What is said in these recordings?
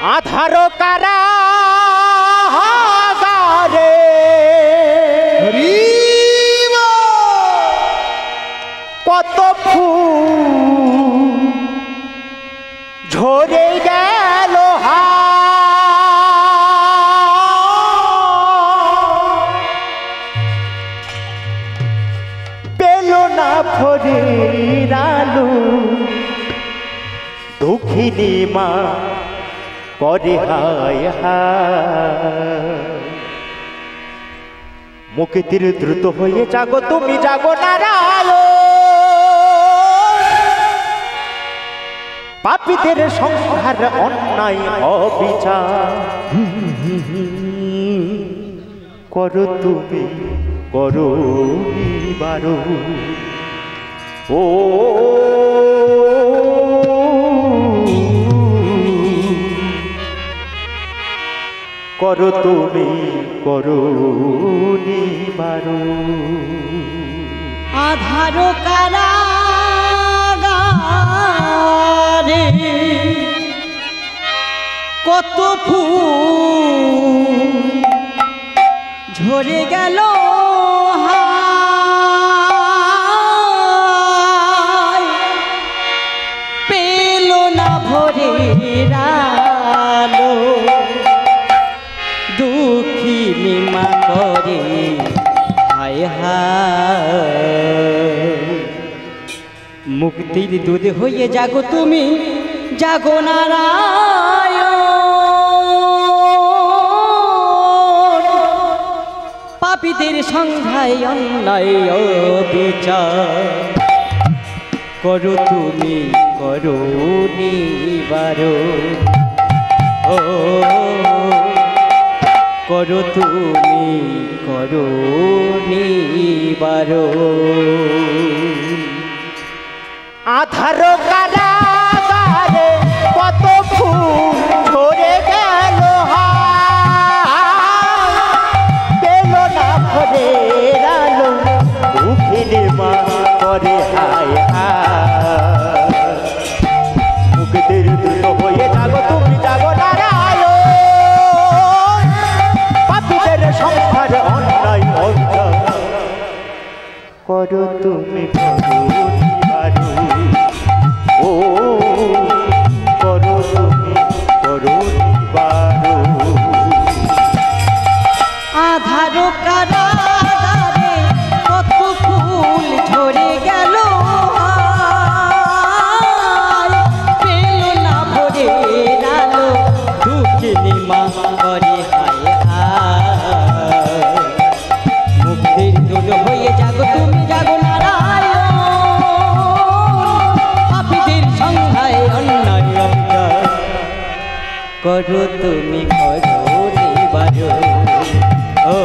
আধার কারাগারে কত ফুল ঝরে গেল পেল না ভোরের আলো দুঃখিনী মা করে হায় হায় মুক্তির দ্রুত হয়ে জাগো তুমি জাগো নারায়ণ পাপীদের সংহার অন্যায় অবিচার করো তুমি করো নিবারো ও করো তুমি করো নিবারো আধার কারাগারে কত ফুল ঝরে গেল পেল না ভোরের আলো দুঃখিনী মা করে হায় হায় মুক্তির দুধ হয়ে জাগো তুমি জাগো নারায়ণ পাপীদের সংখ্যায় অন্যায় বিচার করো তুমি করো নিবারণ ও করো তুমি করো নিবারণ আধার কারাগারে কত ফুল ঝরে গেল পেল না ভোরের আলো দুঃখিনী মা করে হায় হায় মুক্তির দ্রুত হয়ে জাগো তুমি জাগো নারায়ণ পাপীদের সংসার অন্যায় অবিচার করো তুমি করো নিবারো ও করো তুমি করো নিবারো আধার কারাগারে কত ফুল ঝরে গেল পেল না ভোরের আলো দুঃখিনী মা করে হায় হায় মুক্তির দুধ হয়ে জাগো তুমি জাগো নারায়ণ পাপীদের সংখ্যায় অন্যায় অবিচার করো তুমি করো নিবারণ ও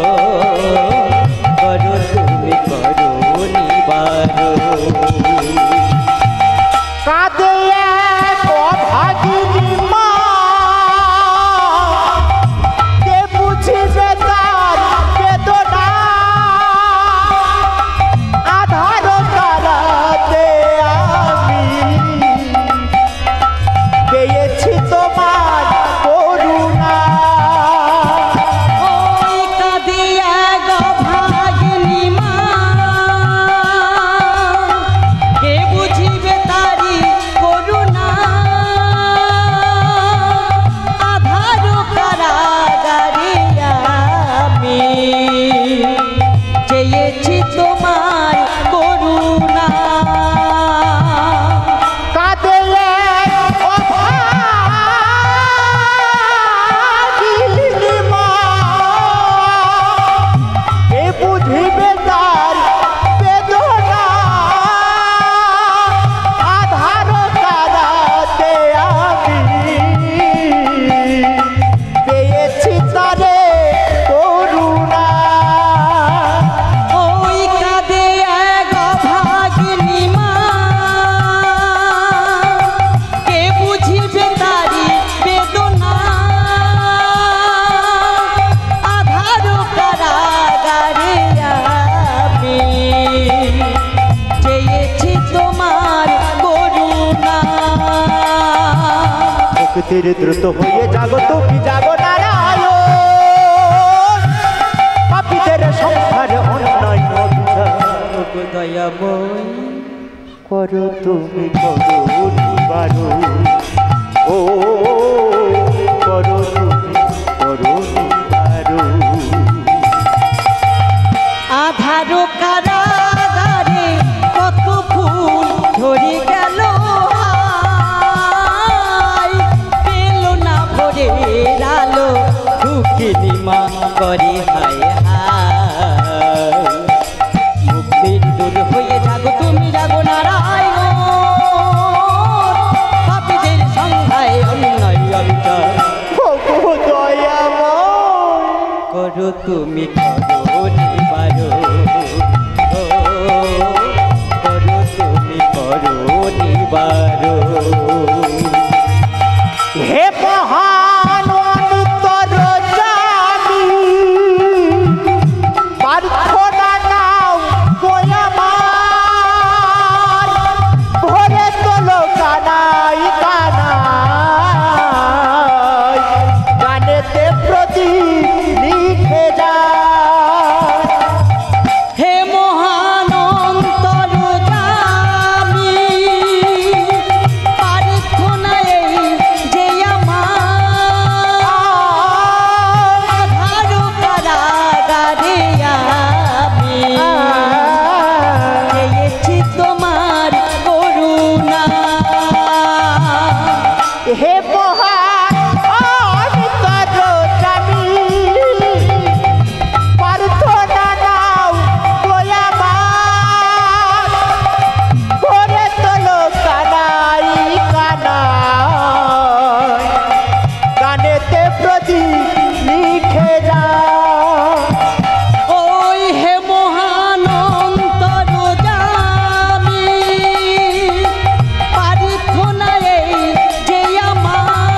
করো তুমি করো নিবারণ কাঁদে এক অভাগিনী মা কে বুঝিবে তার বেদনা আধার কারাতে আমি পেয়েছি তোমার করুণা ওই কাঁদিয়া গভাগিনী মা কে বুঝিবে তারি করুণা আধার কারাগারে আমি চেয়েছি তোমার করুণা কাঁদে এক অভাগিনী মা কে বুঝিবে তার বেদনা আধার কারাতে আমি পেয়েছি তারে করুণা ওই কাঁদে এক মুক্তির দ্রুত হয়ে জাগো তুমি জাগো নারায়ণ পাপীদের সংসারে অন্যায় অবিচার ওগো দয়াময় করো তুমি করো নিবারণ ও করো তুমি করো নিবারণ আধার কারাগারে কত ফুল ঝরে গেল হায়, পেল না ভোরের আলো দুঃখিনী মা করে হায় হায়। মুক্তির দূর হয়ে জাগো তুমি জাগো নারায়ণ পাপীদের সংখ্যায় অন্যায় অবিচার ওগো দয়াময় করো তুমি করো নিবারণ ও, করো তুমি করো নিবারণ। হে মহান অন্তর জানি প্রার্থনা নাও গোয়ামার ভরে তোলো কানাই কানাই গানেতে প্রদীপ লিখে যায় হে মহান অন্তর জানি প্রার্থনা এই যে আমার আধার কারাগারে আমি পেয়েছি তোমার করুণা। হে মহান অন্তর জানি প্রার্থনা নাও গোয়ামার ভরে তোলো কানাই কানাই গানেতে প্রদীপ লিখে যায় ওই হে মহান অন্তর জানি প্রার্থনা এই যে আমার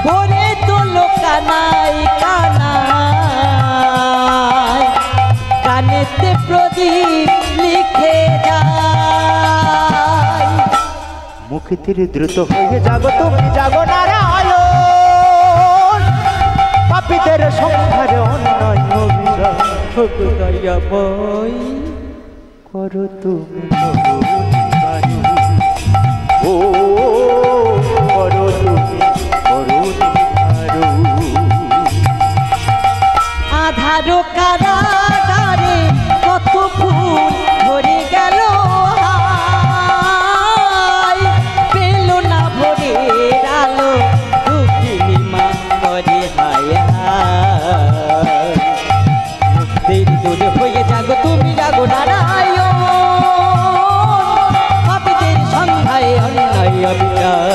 ভরে তোলো কানাই কানাই গানেতে প্রদীপ লিখে যায়। মুক্তির দ্রুত হয়ে জাগো তুমি জাগো নারায়ণ পাপীদের সংসারে অন্যায় অবিচার ওগো দয়াময় করো তুমি করো নিবারণ ও করো তুমি করো নিবারণ আধার কারাগারে কত ফুল ভরে গেল হায়, পেল না ভোরের আলো দুঃখিনী মা করে হায় হায়। মুক্তির দূর হয়ে জাগো তুমি জাগো নারায়ণ পাপীদের সংখ্যায় অন্যায় অবিচার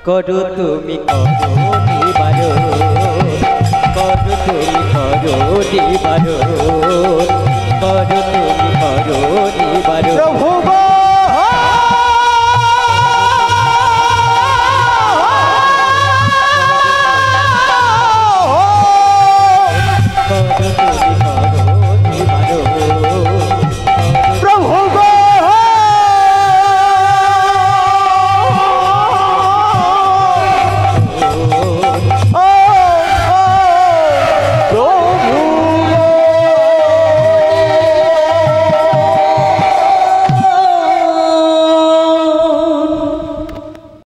করো তুমি করো নিবারণ করো তুমি করো নিবারণ।